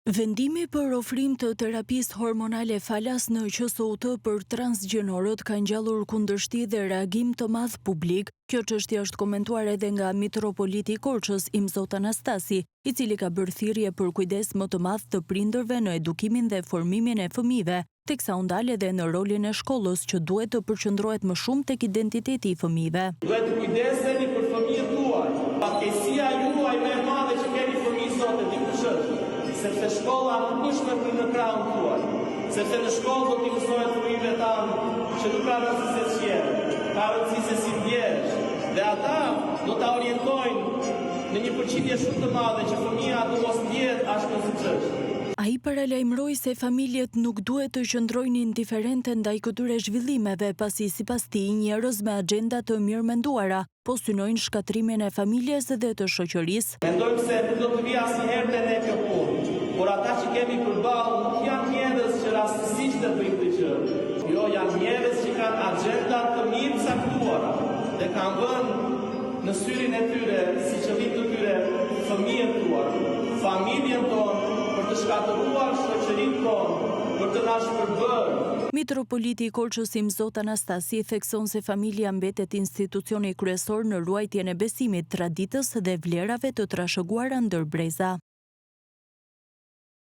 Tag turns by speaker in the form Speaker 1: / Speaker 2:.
Speaker 1: Vendimi për ofrim të terapisë hormonale falas në QSOT për transgjenorët ka ngjallur kundërshti dhe reagim të madh publik. Kjo çështje është komentuar edhe nga mitropoliti i Korçës, Imzot Anastasi, i cili ka bërë thirrje për kujdes më të madh të prindërve në edukimin dhe formimin e fëmijëve, teksa u ndal edhe në rolin e shkollës që duhet të përqendrohet më shumë tek identiteti i fëmijëve.
Speaker 2: Duhet të kujdeseni për fëmijët tuaj. Fatkeqësia juaj më e madhe që keni fëmijë sot e dikush është, sepse shkolla nuk është vetëm në krahun tuaj, sepse në shkollë do t'i mësohet fëmijëve tanë që nuk ka rëndësi se s'jenë, ka rëndësi se si ndjesh, dhe ata do ta orientojnë në një përqindje shumë të madhe që fëmia do mos ndjehet ashtu siç është.
Speaker 1: Ai paralajmëroi se familjet nuk duhet të qëndrojnë indiferente ndaj këtyre zhvillimeve, pasi sipas tij njerëz me agjenda të mirëmenduara po synojnë shkatrimin e familjes dhe të shoqërisë.
Speaker 2: Mendojmë se nuk do të vijë asnjëherë te ne kjo punë, por ata që kemi përballë nuk janë njerëz që rastësisht të bëjnë këtë gjë. Jo, janë njerëz që kanë agjenda të mirë caktuara dhe kanë vënë në syrin e tyre si qëllim të tyre fëmijën tuaj, familjen tonë, për të shkatëruar shoqërinë tonë, për të na shpërbërë.
Speaker 1: Mitropoliti i Korçës, Imzot Anastasi, thekson se familja mbetet institucioni kryesor në ruajtjen e besimit, traditës dhe vlerave të trashëguara ndër breza.